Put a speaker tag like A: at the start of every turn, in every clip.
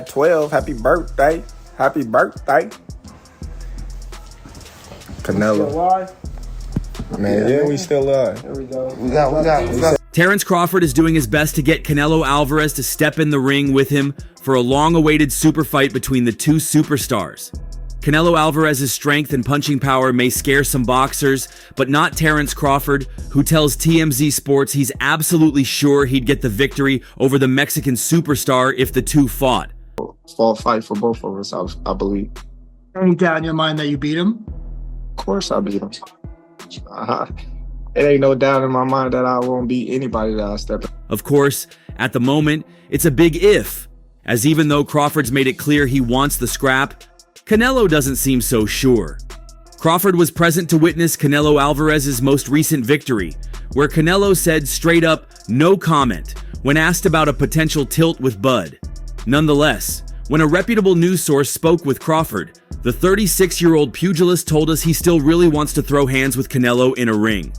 A: at 12. Happy birthday. Happy birthday. Canelo. Man, yeah, we still live.
B: There we go. We got.
C: Terence Crawford is doing his best to get Canelo Alvarez to step in the ring with him for a long-awaited super fight between the two superstars. Canelo Alvarez's strength and punching power may scare some boxers, but not Terence Crawford, who tells TMZ Sports he's absolutely sure he'd get the victory over the Mexican superstar if the two fought.
D: Fall fight for both of us, I believe.
B: Any doubt in your mind that you beat him?
D: Of course I beat him. It ain't no doubt in my mind that I won't beat anybody that I step in.
C: Of course, at the moment, it's a big if, as even though Crawford's made it clear he wants the scrap, Canelo doesn't seem so sure. Crawford was present to witness Canelo Alvarez's most recent victory, where Canelo said straight up, no comment, when asked about a potential tilt with Bud. Nonetheless, when a reputable news source spoke with Crawford, the 36-year-old pugilist told us he still really wants to throw hands with Canelo in a ring.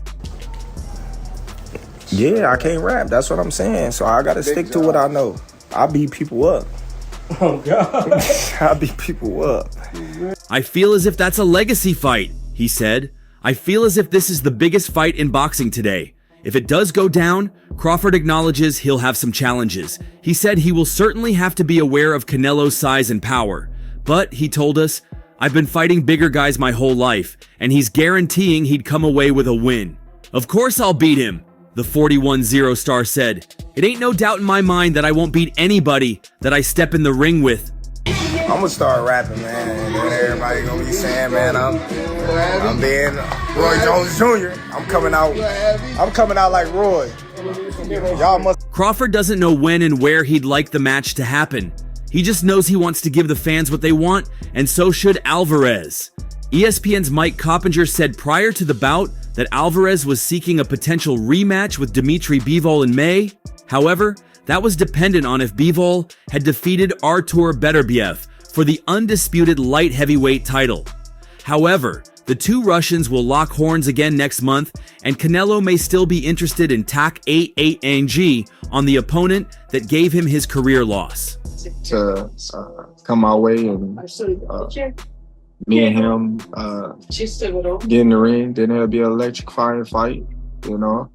A: Yeah, I can't rap. That's what I'm saying. So I got to stick to what I know. I beat people up.
B: Oh, God.
A: I beat people up.
C: I feel as if that's a legacy fight, he said. I feel as if this is the biggest fight in boxing today. If it does go down, Crawford acknowledges he'll have some challenges. He said he will certainly have to be aware of Canelo's size and power. But, he told us, I've been fighting bigger guys my whole life, and he's guaranteeing he'd come away with a win. Of course I'll beat him, the 41-0 star said. It ain't no doubt in my mind that I won't beat anybody that I step in the ring with.
A: I'm gonna start rapping, man, and then everybody gonna be saying, man, I'm being Roy Jones Jr. I'm coming out like Roy. Y'all must.
C: Crawford doesn't know when and where he'd like the match to happen. He just knows he wants to give the fans what they want, and so should Alvarez. ESPN's Mike Coppinger said prior to the bout that Alvarez was seeking a potential rematch with Dmitry Bivol in May. However, that was dependent on if Bivol had defeated Artur Beterbiev for the undisputed light heavyweight title. However, the two Russians will lock horns again next month, and Canelo may still be interested in TAC 88NG on the opponent that gave him his career loss.
D: To come my way and me and him get in the ring, then it'll be an electrifying fight, you know.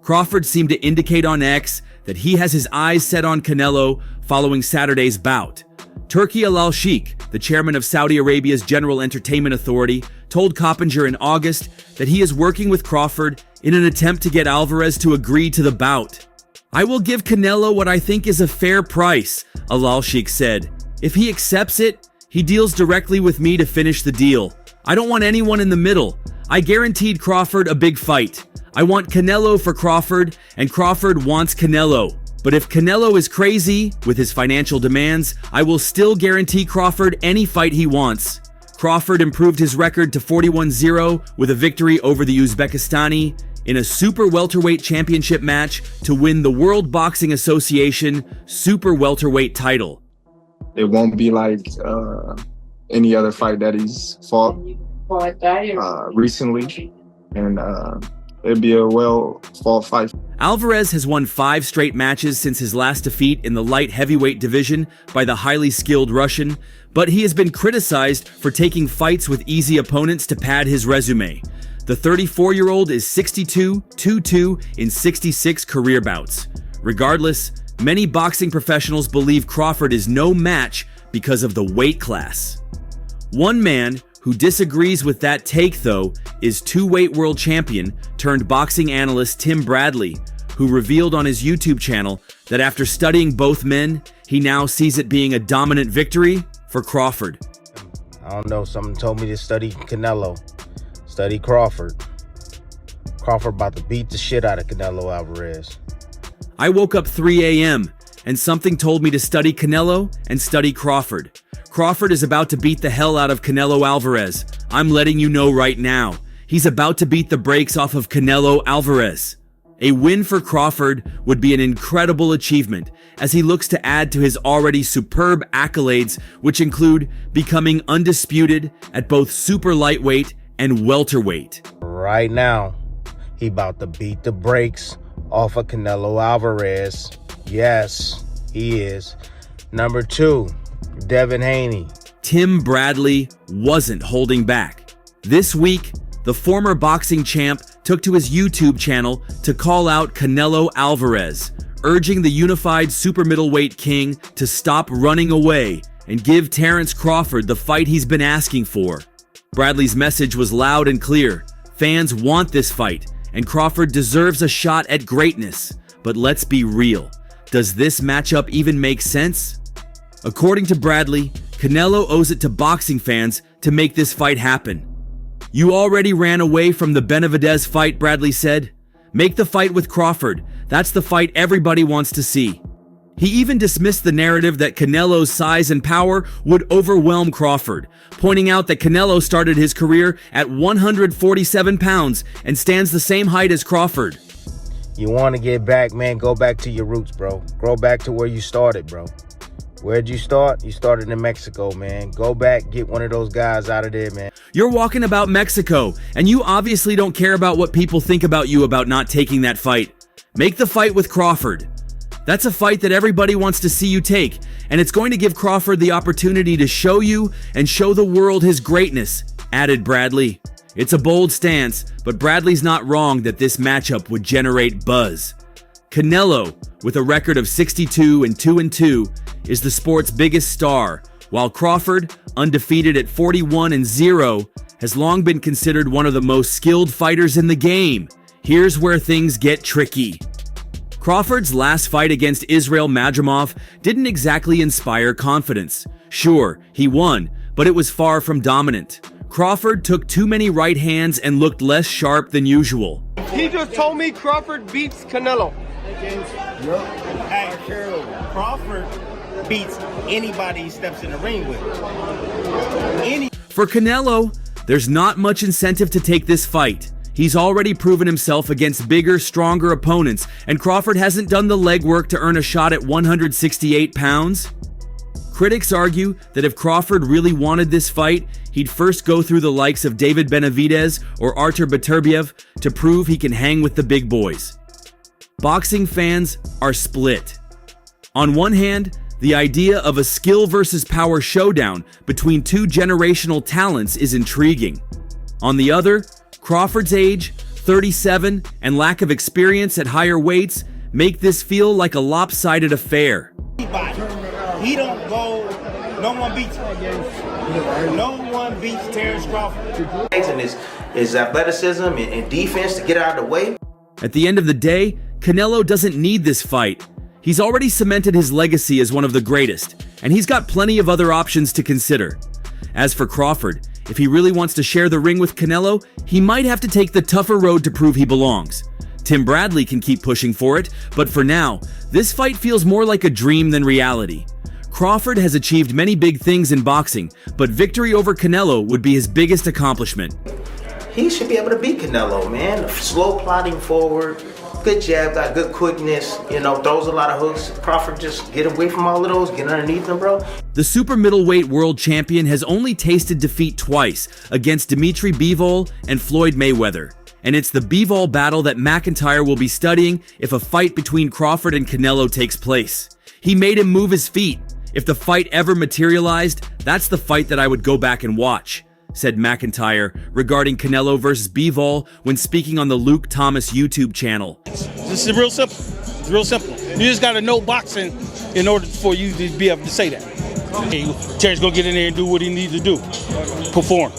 C: Crawford seemed to indicate on X that he has his eyes set on Canelo following Saturday's bout. Turki Al-Sheikh, the chairman of Saudi Arabia's General Entertainment Authority, told Coppinger in August that he is working with Crawford in an attempt to get Alvarez to agree to the bout. I will give Canelo what I think is a fair price, Al-Sheikh said. If he accepts it, he deals directly with me to finish the deal. I don't want anyone in the middle. I guaranteed Crawford a big fight. I want Canelo for Crawford, and Crawford wants Canelo. But if Canelo is crazy with his financial demands, I will still guarantee Crawford any fight he wants. Crawford improved his record to 41-0 with a victory over the Uzbekistani in a super welterweight championship match to win the World Boxing Association super welterweight title.
D: It won't be like any other fight that he's fought recently, and it'll be a well-fought fight.
C: Alvarez has won 5 straight matches since his last defeat in the light heavyweight division by the highly skilled Russian, but he has been criticized for taking fights with easy opponents to pad his resume. The 34-year-old is 62-2-2 in 66 career bouts. Regardless, many boxing professionals believe Crawford is no match because of the weight class. One man who disagrees with that take, though, is two-weight world champion turned boxing analyst Tim Bradley, who revealed on his YouTube channel that after studying both men, he now sees it being a dominant victory for Crawford.
E: I don't know, someone told me to study Canelo, study Crawford. Crawford about to beat the shit out of Canelo Alvarez.
C: I woke up 3 a.m. and something told me to study Canelo and study Crawford. Crawford is about to beat the hell out of Canelo Alvarez. I'm letting you know right now. He's about to beat the brakes off of Canelo Alvarez. A win for Crawford would be an incredible achievement as he looks to add to his already superb accolades, which include becoming undisputed at both super lightweight and welterweight.
E: Right now, he about to beat the brakes off of Canelo Alvarez. Yes, he is. Number 2, Devin Haney.
C: Tim Bradley wasn't holding back. This week, the former boxing champ took to his YouTube channel to call out Canelo Alvarez, urging the unified super middleweight king to stop running away and give Terence Crawford the fight he's been asking for. Bradley's message was loud and clear. Fans want this fight, and Crawford deserves a shot at greatness. But let's be real. Does this matchup even make sense? According to Bradley, Canelo owes it to boxing fans to make this fight happen. "You already ran away from the Benavidez fight," Bradley said. "Make the fight with Crawford. That's the fight everybody wants to see." He even dismissed the narrative that Canelo's size and power would overwhelm Crawford, pointing out that Canelo started his career at 147 pounds and stands the same height as Crawford.
E: You want to get back, man, go back to your roots, bro. Go back to where you started, bro. Where'd you start? You started in Mexico, man. Go back, get one of those guys out of there, man.
C: You're walking about Mexico, and you obviously don't care about what people think about you about not taking that fight. Make the fight with Crawford. That's a fight that everybody wants to see you take, and it's going to give Crawford the opportunity to show you and show the world his greatness, added Bradley. It's a bold stance, but Bradley's not wrong that this matchup would generate buzz. Canelo, with a record of 62-2-2, is the sport's biggest star, while Crawford, undefeated at 41-0, has long been considered one of the most skilled fighters in the game. Here's where things get tricky. Crawford's last fight against Israel Madrimov didn't exactly inspire confidence. Sure, he won, but it was far from dominant. Crawford took too many right hands and looked less sharp than usual.
F: He just told me Crawford beats Canelo.
G: Hey, Crawford beats anybody he steps in the ring with.
C: For Canelo, there's not much incentive to take this fight. He's already proven himself against bigger, stronger opponents, and Crawford hasn't done the legwork to earn a shot at 168 pounds. Critics argue that if Crawford really wanted this fight, he'd first go through the likes of David Benavidez or Artur Beterbiev to prove he can hang with the big boys. Boxing fans are split. On one hand, the idea of a skill versus power showdown between two generational talents is intriguing. On the other, Crawford's age, 37, and lack of experience at higher weights make this feel like a lopsided affair.
G: He don't go, no one beats him. No one beats Terence Crawford.
H: And his athleticism and defense to get out of the way.
C: At the end of the day, Canelo doesn't need this fight. He's already cemented his legacy as one of the greatest, and he's got plenty of other options to consider. As for Crawford, if he really wants to share the ring with Canelo, he might have to take the tougher road to prove he belongs. Tim Bradley can keep pushing for it, but for now, this fight feels more like a dream than reality. Crawford has achieved many big things in boxing, but victory over Canelo would be his biggest accomplishment.
H: He should be able to beat Canelo, man. Slow plodding forward, good jab, got good quickness, throws a lot of hooks. Crawford just get away from all of those, get underneath them, bro.
C: The super middleweight world champion has only tasted defeat twice against Dimitri Bivol and Floyd Mayweather. And it's the Bivol battle that McIntyre will be studying if a fight between Crawford and Canelo takes place. He made him move his feet. If the fight ever materialized, that's the fight that I would go back and watch, said McIntyre regarding Canelo versus Bivol when speaking on the Luke Thomas YouTube channel.
I: This is real simple. It's real simple. You just got to know boxing in order for you to be able to say that. Hey, Terry's going to get in there and do what he needs to do. Perform.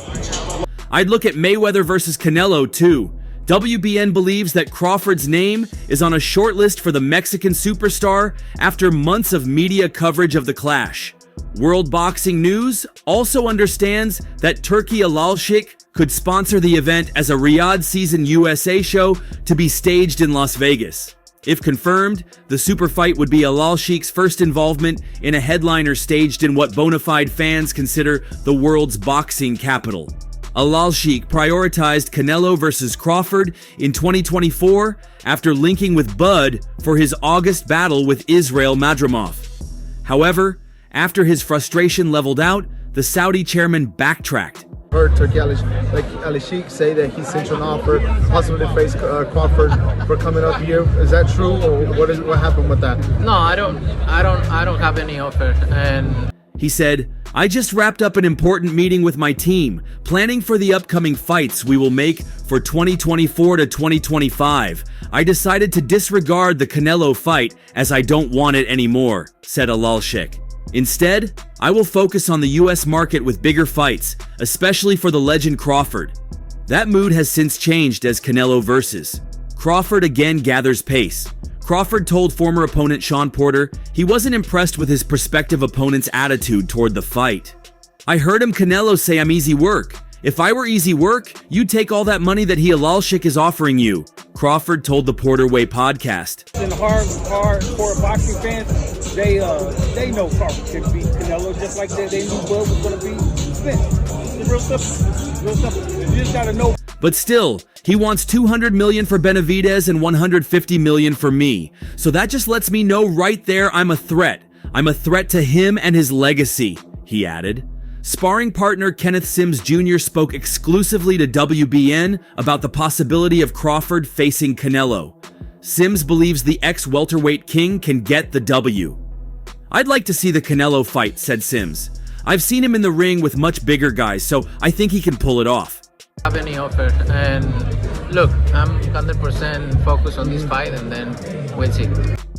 C: I'd look at Mayweather versus Canelo too. WBN believes that Crawford's name is on a short list for the Mexican superstar after months of media coverage of the clash. World Boxing News also understands that Turki Al-Sheikh could sponsor the event as a Riyadh Season USA show to be staged in Las Vegas. If confirmed, the super fight would be Al-Sheikh's first involvement in a headliner staged in what bona fide fans consider the world's boxing capital. Al-Sheikh prioritized Canelo versus Crawford in 2024 after linking with Bud for his August battle with Israel Madrimov. However, after his frustration leveled out, the Saudi chairman backtracked.
J: heard Turkey Al-Sheikh say that he sent you an offer, possibly to face Crawford for coming up here. Is that true, or what happened with that?
K: No, I don't have any offer. And
C: he said, "I just wrapped up an important meeting with my team, planning for the upcoming fights we will make for 2024 to 2025. I decided to disregard the Canelo fight as I don't want it anymore," said Al-Sheikh. "Instead, I will focus on the US market with bigger fights, especially for the legend Crawford." That mood has since changed as Canelo versus Crawford again gathers pace. Crawford told former opponent Sean Porter he wasn't impressed with his prospective opponent's attitude toward the fight. "I heard him Canelo say I'm easy work. If I were easy work, you'd take all that money that Al-Sheikh is offering you," Crawford told the Porter Way podcast.
I: In hardcore boxing fans, they know Crawford can beat Canelo just like they knew Bud was going to beat Spence. It's real simple. Real simple. You just got to know.
C: But still, he wants $200 million for Benavidez and $150 million for me. So that just lets me know right there I'm a threat. I'm a threat to him and his legacy, he added. Sparring partner Kenneth Sims Jr. spoke exclusively to WBN about the possibility of Crawford facing Canelo. Sims believes the ex-welterweight king can get the W. "I'd like to see the Canelo fight," said Sims. "I've seen him in the ring with much bigger guys, so I think he can pull it off."
K: Have any offer, and look, I'm 100% focused on this fight, and then we'll see.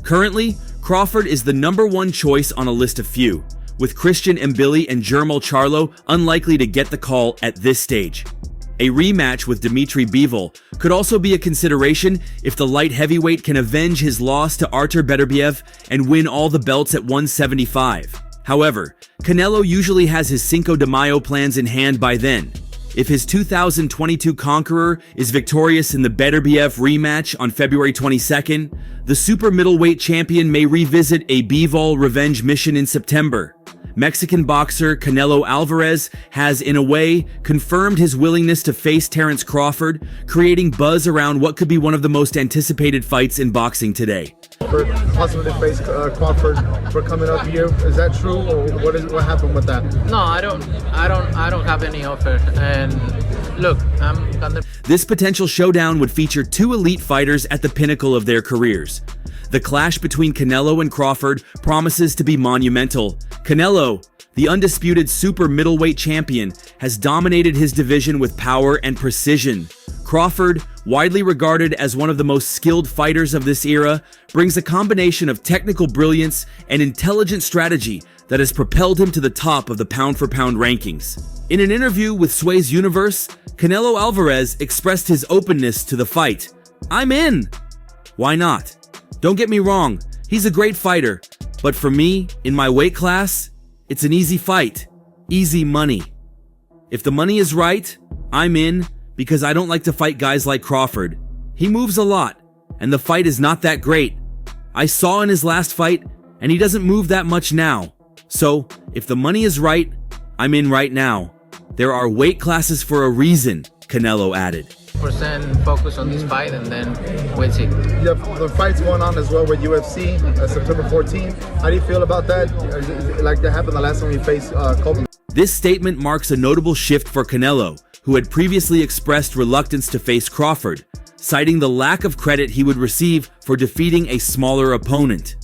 C: Currently, Crawford is the #1 choice on a list of few, with Christian Mbili and Jermall Charlo unlikely to get the call at this stage. A rematch with Dmitry Bivol could also be a consideration if the light heavyweight can avenge his loss to Artur Beterbiev and win all the belts at 175. However, Canelo usually has his Cinco de Mayo plans in hand by then. If his 2022 conqueror is victorious in the Beterbiev rematch on February 22nd, the super middleweight champion may revisit a Bivol revenge mission in September. Mexican boxer Canelo Alvarez has, in a way, confirmed his willingness to face Terence Crawford, creating buzz around what could be one of the most anticipated fights in boxing today.
J: For possibly to face Crawford for coming up here, is that true, or what happened with that?
K: No, I don't have any offer. And look,
C: This potential showdown would feature two elite fighters at the pinnacle of their careers. The clash between Canelo and Crawford promises to be monumental. Canelo, the undisputed super middleweight champion, has dominated his division with power and precision. Crawford, widely regarded as one of the most skilled fighters of this era, brings a combination of technical brilliance and intelligent strategy that has propelled him to the top of the pound-for-pound rankings. In an interview with Sway's Universe, Canelo Alvarez expressed his openness to the fight. "I'm in." Why not? Don't get me wrong, he's a great fighter, but for me, in my weight class, it's an easy fight, easy money. If the money is right, I'm in, because I don't like to fight guys like Crawford. He moves a lot, and the fight is not that great. I saw in his last fight, and he doesn't move that much now. So, if the money is right, I'm in right now. There are weight classes for a reason, Canelo added.
K: Focus on this fight, and then we'll see.
J: You have the fights going on as well with UFC, September 14th. How do you feel about that? Like that happened the last time we faced Kobe.
C: This statement marks a notable shift for Canelo, who had previously expressed reluctance to face Crawford, citing the lack of credit he would receive for defeating a smaller opponent.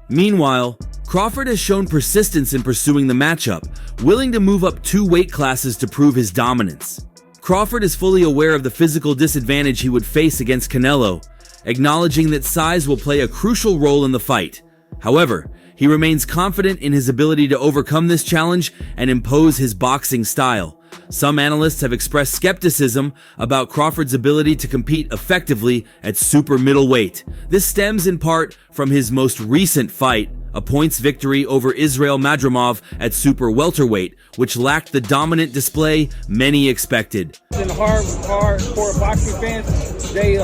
C: Meanwhile, Crawford has shown persistence in pursuing the matchup, willing to move up 2 weight classes to prove his dominance. Crawford is fully aware of the physical disadvantage he would face against Canelo, acknowledging that size will play a crucial role in the fight. However, he remains confident in his ability to overcome this challenge and impose his boxing style. Some analysts have expressed skepticism about Crawford's ability to compete effectively at super middleweight. This stems in part from his most recent fight, a points victory over Israel Madrimov at super welterweight, which lacked the dominant display many expected.
I: In hardcore boxing fans, they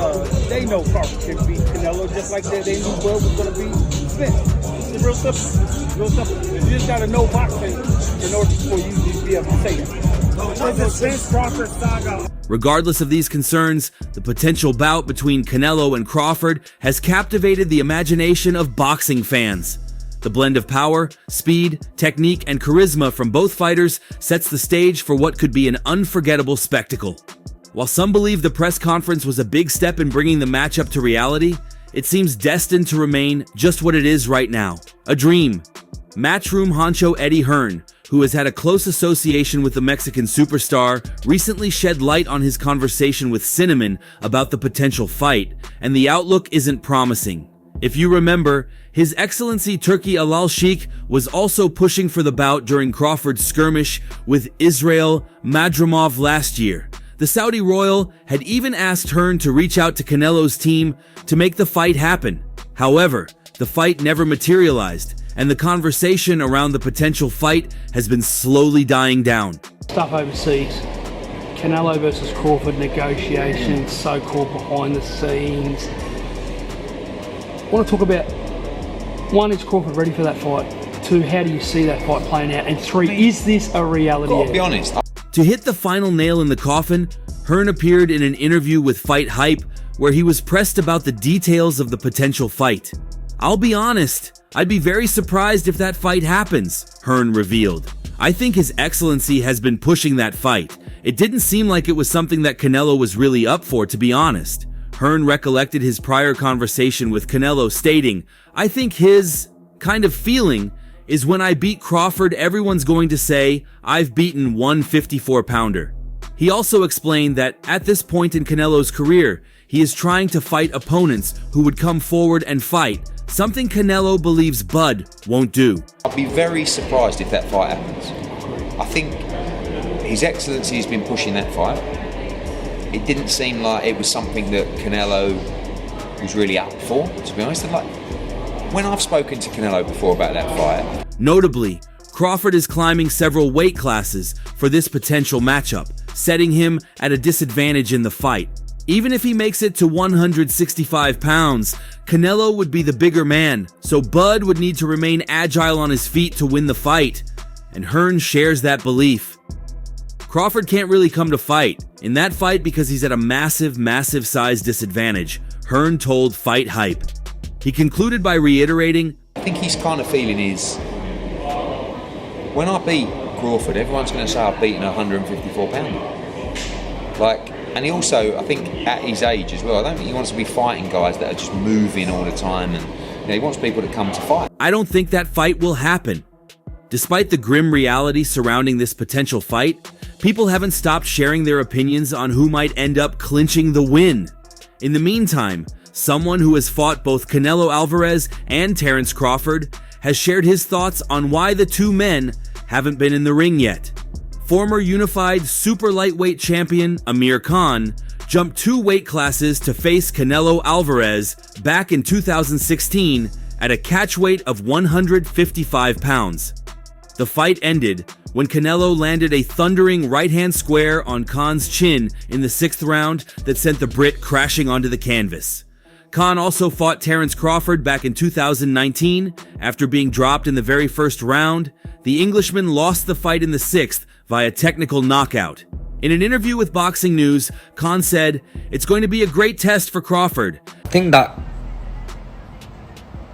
I: know Crawford can beat Canelo just like they knew Bud was going to beat Spence. It's real simple. Real simple. You just got to know boxing in order for you to be able to say that.
C: Regardless of these concerns, the potential bout between Canelo and Crawford has captivated the imagination of boxing fans. The blend of power, speed, technique, and charisma from both fighters sets the stage for what could be an unforgettable spectacle. While some believe the press conference was a big step in bringing the matchup to reality, it seems destined to remain just what it is right now, a dream. Matchroom honcho Eddie Hearn, who has had a close association with the Mexican superstar, recently shed light on his conversation with Cinnamon about the potential fight, and the outlook isn't promising. If you remember, His Excellency Turki Al-Sheikh was also pushing for the bout during Crawford's skirmish with Israel Madrimov last year. The Saudi royal had even asked Hearn to reach out to Canelo's team to make the fight happen. However, the fight never materialized, and the conversation around the potential fight has been slowly dying down.
I: Stuff overseas. Canelo versus Crawford negotiations, so-called behind the scenes. I want to talk about, one, is Crawford ready for that fight? Two, how do you see that fight playing out? And three, is this a reality?
L: Gotta be honest.
C: To hit the final nail in the coffin, Hearn appeared in an interview with Fight Hype where he was pressed about the details of the potential fight. "I'll be honest, I'd be very surprised if that fight happens," Hearn revealed. "I think His Excellency has been pushing that fight. It didn't seem like it was something that Canelo was really up for, to be honest." Hearn recollected his prior conversation with Canelo, stating, "I think his kind of feeling is when I beat Crawford, everyone's going to say, I've beaten one 54-pounder. He also explained that at this point in Canelo's career, he is trying to fight opponents who would come forward and fight, something Canelo believes Bud won't do.
L: I'd be very surprised if that fight happens. I think His Excellency has been pushing that fight. It didn't seem like it was something that Canelo was really up for, to be honest. And like, when I've spoken to Canelo before about that fight..."
C: Notably, Crawford is climbing several weight classes for this potential matchup, setting him at a disadvantage in the fight. Even if he makes it to 165 pounds, Canelo would be the bigger man, so Bud would need to remain agile on his feet to win the fight, and Hearn shares that belief. Crawford can't really come to fight in that fight because he's at a massive size disadvantage, Hearn told Fight Hype. He concluded by reiterating,
L: "I think he's kind of feeling is, when I beat Crawford, everyone's going to say I've beaten a 154 pounder. Like, and he also, I think at his age as well, I don't think he wants to be fighting guys that are just moving all the time, and he wants people to come to fight."
C: "I don't think that fight will happen." Despite the grim reality surrounding this potential fight, people haven't stopped sharing their opinions on who might end up clinching the win. In the meantime, someone who has fought both Canelo Alvarez and Terence Crawford has shared his thoughts on why the two men haven't been in the ring yet. Former unified super lightweight champion Amir Khan jumped 2 weight classes to face Canelo Alvarez back in 2016 at a catch weight of 155 pounds. The fight ended when Canelo landed a thundering right-hand square on Khan's chin in the 6th round that sent the Brit crashing onto the canvas. Khan also fought Terence Crawford back in 2019. After being dropped in the very first round, the Englishman lost the fight in the 6th via technical knockout. In an interview with Boxing News, Khan said, "It's going to be a great test for Crawford."
M: I think that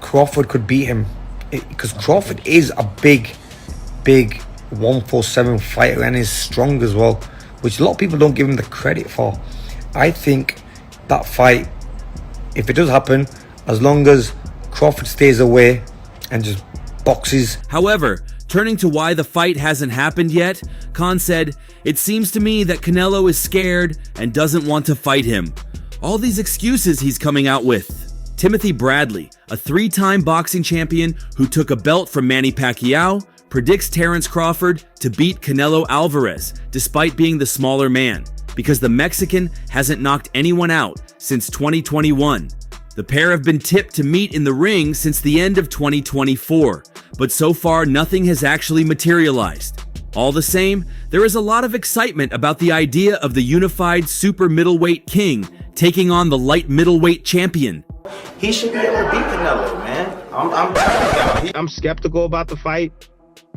M: Crawford could beat him because Crawford is a big 147 fighter and is strong as well, which a lot of people don't give him the credit for. I think that fight, if it does happen, as long as Crawford stays away and just boxes.
C: However, turning to why the fight hasn't happened yet, Khan said, "It seems to me that Canelo is scared and doesn't want to fight him. All these excuses he's coming out with." Timothy Bradley, a 3-time boxing champion who took a belt from Manny Pacquiao, predicts Terence Crawford to beat Canelo Alvarez despite being the smaller man, because the Mexican hasn't knocked anyone out since 2021. The pair have been tipped to meet in the ring since the end of 2024, but so far nothing has actually materialized. All the same, there is a lot of excitement about the idea of the unified super middleweight king taking on the light middleweight champion.
H: He should be able to beat Canelo, man.
E: I'm skeptical about the fight.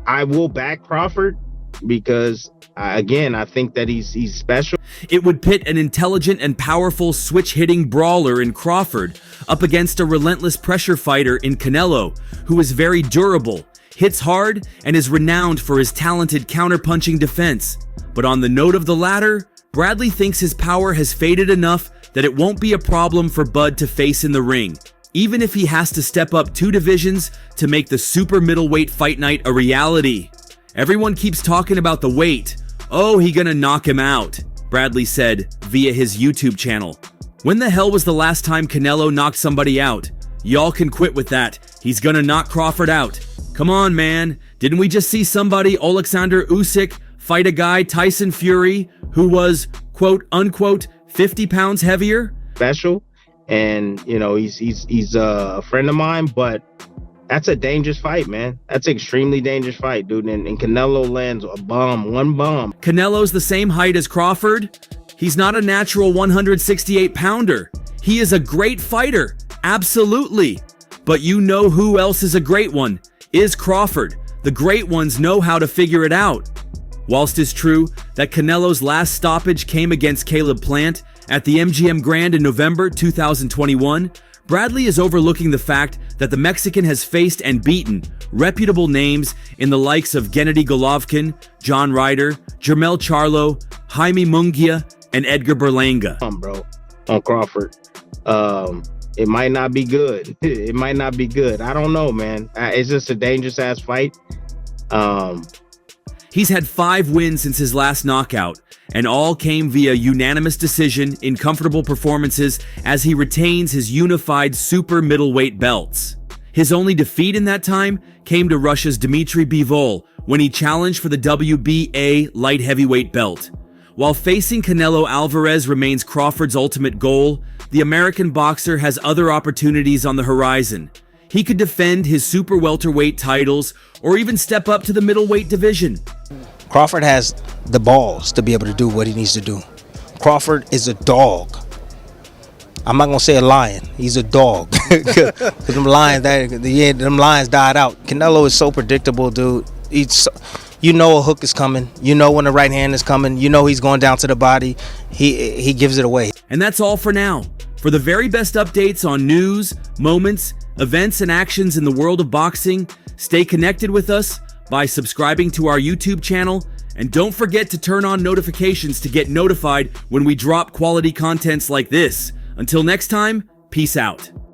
E: I will back Crawford because, again, I think that he's special.
C: It would pit an intelligent and powerful switch-hitting brawler in Crawford up against a relentless pressure fighter in Canelo, who is very durable, hits hard, and is renowned for his talented counterpunching defense. But on the note of the latter, Bradley thinks his power has faded enough that it won't be a problem for Bud to face in the ring, even if he has to step up 2 divisions to make the super middleweight fight night a reality. Everyone keeps talking about the weight. Oh, he gonna knock him out, Bradley said via his YouTube channel. When the hell was the last time Canelo knocked somebody out? Y'all can quit with that. He's gonna knock Crawford out. Come on, man. Didn't we just see somebody, Alexander Usyk, fight a guy, Tyson Fury, who was, quote unquote, 50 pounds heavier?
E: Special, and you know he's a friend of mine, but that's a dangerous fight, man. That's an extremely dangerous fight, dude. And Canelo lands a bomb, one bomb.
C: Canelo's the same height as Crawford. He's not a natural 168 pounder. He is a great fighter, absolutely. But you know who else is a great one? Is Crawford. The great ones know how to figure it out. Whilst it's true that Canelo's last stoppage came against Caleb Plant at the MGM Grand in November 2021, Bradley is overlooking the fact that the Mexican has faced and beaten reputable names in the likes of Gennady Golovkin, John Ryder, Jermell Charlo, Jaime Munguia, and Edgar Berlanga.
E: Bro, on Crawford. It might not be good. It might not be good. I don't know, man. It's just a dangerous ass fight.
C: He's had 5 wins since his last knockout, and all came via unanimous decision in comfortable performances as he retains his unified super middleweight belts. His only defeat in that time came to Russia's Dmitry Bivol when he challenged for the WBA light heavyweight belt. While facing Canelo Alvarez remains Crawford's ultimate goal, the American boxer has other opportunities on the horizon. He could defend his super welterweight titles or even step up to the middleweight division.
N: Crawford has the balls to be able to do what he needs to do. Crawford is a dog. I'm not gonna say a lion. He's a dog. Because them lions died out. Canelo is so predictable, dude. You know a hook is coming. You know when the right hand is coming. You know he's going down to the body. He gives it away.
C: And that's all for now. For the very best updates on news, moments, events, and actions in the world of boxing, stay connected with us by subscribing to our YouTube channel, and don't forget to turn on notifications to get notified when we drop quality contents like this. Until next time, peace out.